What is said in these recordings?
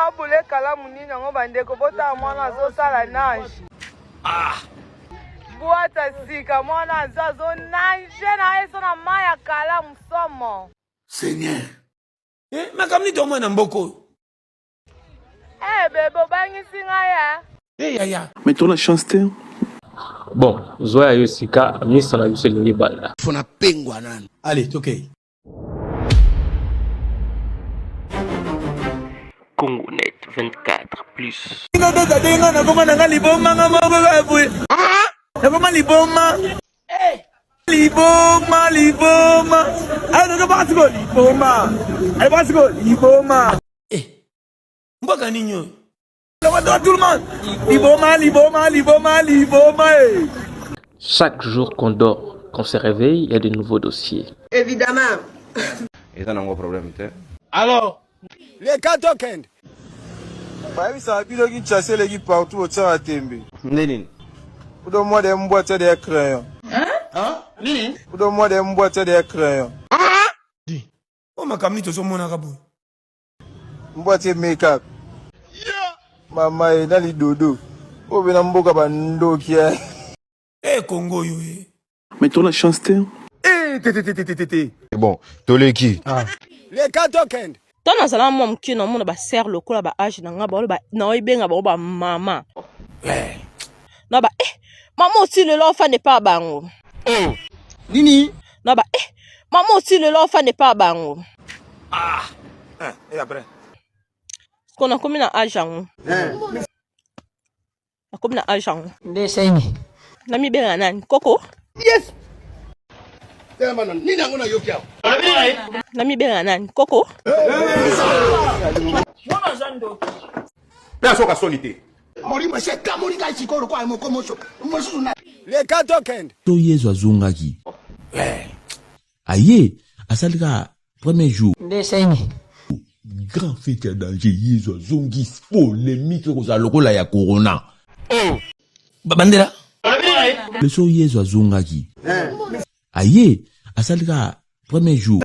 na obule kala munini ngo bandeko bota mwana zo sala nage. Boata sika mwana zazo nage na eso na maya kala musomo. Seigneur. Makamni to mwana mboko. Bebo bangi singa ya. Yaya. Mais toi la chance t'es. Bon, Zoya Yosika, ministre na biso lingi bala. Fona pengwa nani. Allez, tokei. Congonet 24 plus. Mboka ninyo. Tout le monde. Liboma. Chaque jour qu'on dort, qu'on se réveille, il y a de nouveaux dossiers. Évidemment. Et ça n'a pas de problème. Alors, les 4 tokens. Bah oui, ça a pu le chasser les guides partout au Tchad à Tembe. Nini? Donne-moi des boîtes des crayons. Hein? Nini? Donne-moi des boîtes des crayons. Dis. Oh, ma camni to so mona kabo. Boîte de make-up. Maman est dans les dodo. Oh, ben mboka bando qui est. Congo yo. Mais toi la chance t'es. C'est bon. Tolé qui? Les 4 tokens. Tant na zala mom ki na mona ba ser lokola ba age na nga ba na oyibenga ba mama. Na ba maman aussi le l'enfant n'est pas bango. Nini? Na ba maman aussi le l'enfant n'est pas bango. Et après? Qu'on a commis na age yango. A commis na age yango. Ndeseni. Na mi benga nani? Koko? Yes. Nini ngona yokia? Na mi benga nani? Koko? Là, soka solité. Les 4 tokens. To yezo azungaki. Aye, asalika premier jour. Ndeseni. Grand fête à danger yezo azungi polémique koza lokola ya corona. Bandera. Le so yezo azungaki. Aye, asalika premier jour.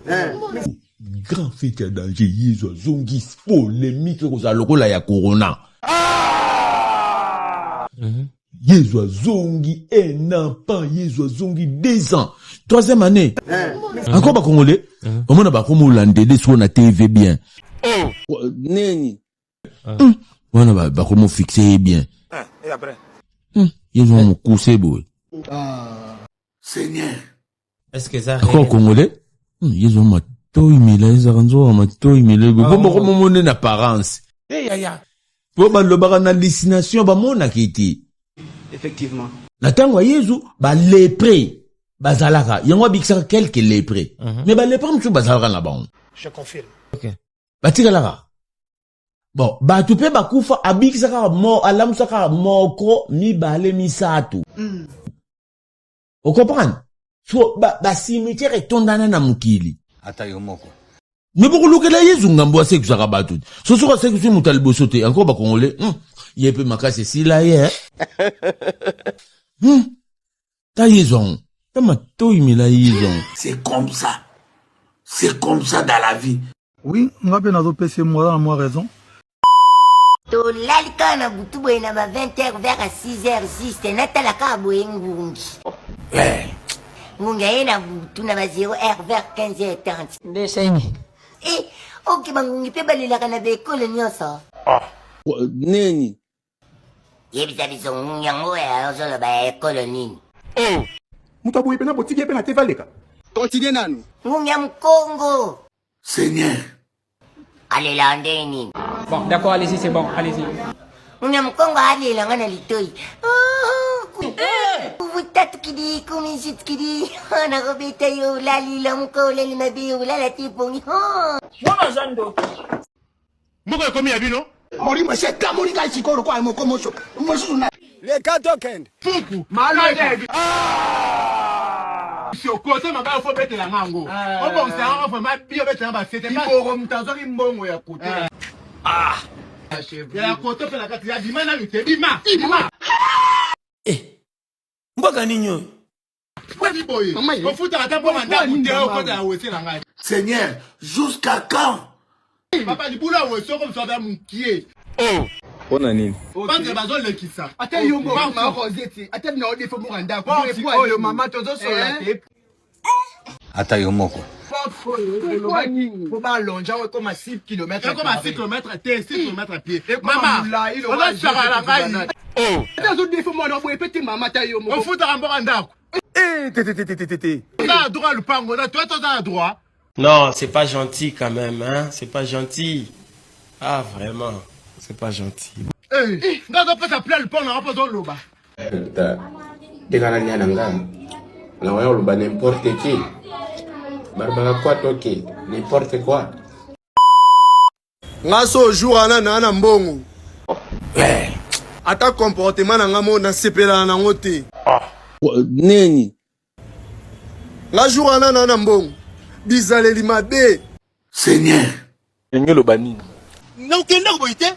Grand fête à danger yezo azungi polémique koza lokola ya corona. Yezo azongi 1 an, pas Yezo azongi 2 ans. 3e année. Encore ba Congolais. Au moins ba comme Hollandais sur na TV bien. Neni. On ba comme fixé bien. Et après? Yezo mo couser boy. Seigneur. Est-ce que ça Encore Congolais? Yezo ma toi mila ezanzo ma toi mila. Bon comme mon apparence. Yaya. Pour ba lo ba na hallucination ba mona kiti. Effectivement. Na tango Yezu ba lépré bazalaka yango bikisa quelques léprés. Mais ba lépré mtu bazalaka na baon. Je confirme. OK. Batika bon, ba tupe ba kufa abikisa ka mo alamsaka moko mi bale misatu. Vous comprenez? So ba cimetière tondana na mukili. Atayo moko. Mais beaucoup lokela Yezu ngambo ase kusaka batu. So so ase kusi mutalbo sote encore ba congolais. Yepe makase sila ye. Ta yezon. Ta ma toimila yezon. C'est comme ça. C'est comme ça dans la vie. Oui, on a bien adopté moi raison. To lalika na butu boy na 20h vers 6h06 te natala ka boy ngungi. Ngunga ena butu na 0h vers 15h30. Ndeseni. Ok bangungi pe balila kana be ekole nyonso. Neni. Yebisa biso ngunyango ya ozolo ba ekole nini. Muta boye pena botiki pena te valeka. Continue nanu. Ngunya mkongo. Seigneur. Allez là nini. Bon, d'accord, allez-y, c'est bon, allez-y. Ngunya mkongo allez là ngana litoi. Tatu kidi kumisit kidi na robeta yo lali lamko lali mabi la tipongi. Mwana zando. Moko komi abino? Mori ma se ta mori ka chikoro kwa mo komoso. Mosuna. Les 4 tokens. Fiku, malade. Si au côté manga faut mettre la mango. On bon c'est un vraiment bio mettre en bas, c'était pas pour mtazo ki mbongo ya côté. Ya côté pe la kati ya bima na lutte bima. Mboka ninyo. Seigneur, jusqu'à quand Papa, du boulot, on sort comme ça vers mon pied. On a nini? Parce que bazon le qui ça. Attends, yo, maman, rosette. Attends, non, il faut mourir en dame. Oh, yo, maman, tu as sur la tête. Attends, yo, moko. Faut pas allonger comme à 6 km. Comme à 6 km, 6 km à pied. Maman, on va se faire à la caille. Attends, il faut moi, on peut maman, taille, on fout un bon andako. Tété. On a droit le pango, toi, tu as droit. Non, c'est pas gentil quand même, hein. C'est pas gentil. Ah, vraiment. C'est pas gentil. Eh, on peut s'appeler le pont, on va pas dans l'eau. T'es dans la niananga. Là, on va n'importe qui. Barbara quoi, ok. N'importe quoi. Ngaso jour ana na mbongo. Ata comportement na ngamo na sepela na ngote. Neni. La jour ana na mbongo. Bizaleli mabe. Seigneur. Ngelo bani. Non, kenda ko ite.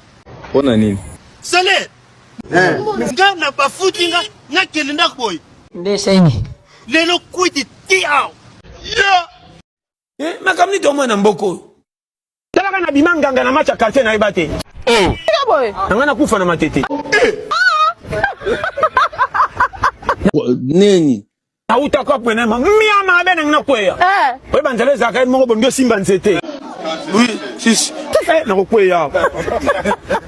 On a nini? Sale. Nga na ba futinga, nga kelenda ko. Ndesenyi. Lelo kwiti ti ao. Ya. Makamni domo na mboko. Talaka na bimanganga na macha quartier na ibate. Nangana kufa na matete. Neni. Na utaka pwene ma miama bene ngina kweya. We banzale zakai moko bondo simba nzete. Oui, sis. Na kweya.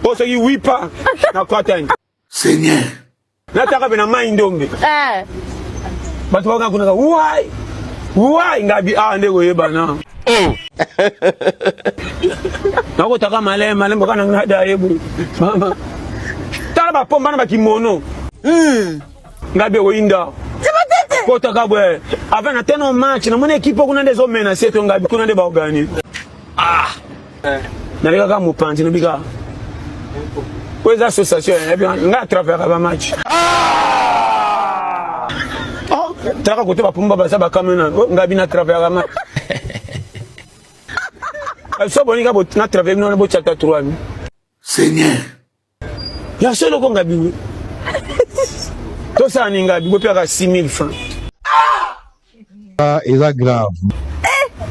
Boso ki wipa na kwatani. Seigneur. Nataka bena maindombe. Batu wanga kuna why? Why ngabi ande goyeba na. Nako taka male mbokana ngada yebu. Mama. Tala ba pomba na ba kimono. Ngabi goyinda. Kota kabwe. Avant na teno match na mone equipe kuna ndezo mena seto ngabi kuna nde ba organize. Na bika ka mupanzi na bika. Kweza association ya bika nga travers ba match. Taka kote ba pomba ba sa ba kamena ngabi na travers ba match. So bonika bo na travers no bo chata 3. Seigneur. Ya solo ko ngabi. To sa ni ngabi bo pia ka 6000 francs. Is that grave?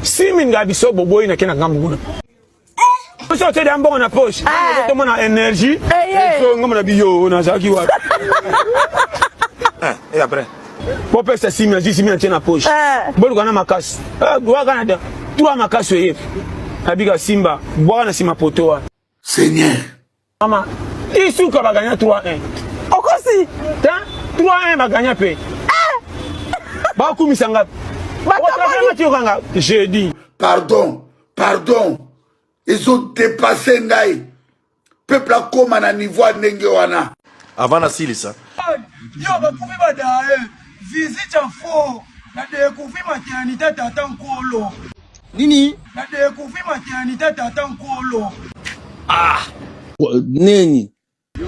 6000 ngabi so boboy na kena ngambu. So te dambo na poche. To mona énergie. So ngomna biyo na zaki wa. Et après? Bo pesa 6000 tena poche. Bolu kana makasi. Bwa kana da. 3 makasi ye. Abiga Simba, bwa na sima potoa. Seigneur. Mama, isu ka baganya 3-1. Okosi, 3-1 baganya pe. Ba kumisa ngapi? Ba kanga. J'ai dit. Pardon. Ils ont dépassé Ngai. Peuple a comme à niveau ndenge wana. Avant la silisa. Yo, ba kufi ba da visite fo. Na de kufi maternité tata nkolo. Nini? Na de kufi maternité tata nkolo. Neni.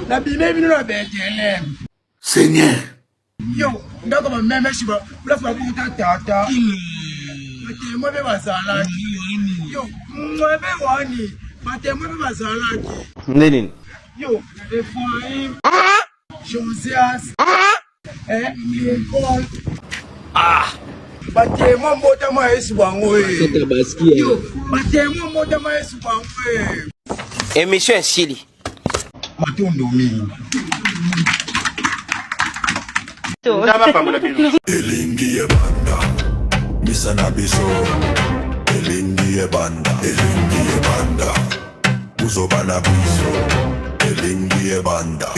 Na bime bino na betele. Seigneur. Yo, ndako ba meme shiba. Ula fa buta tata. Mate mo be bazala. Yo, mo be wani. Mate mo be bazala. Neni. Yo, de foi. Josias. Lincoln. Mate mo mbota ma Yesu bango e. Yo, mate mo mbota ma Yesu bango e. Émission Chili. Matondo mi. Elingi ebanda. Misana biso. Elingi ebanda. Uzobana biso. Elingi ebanda.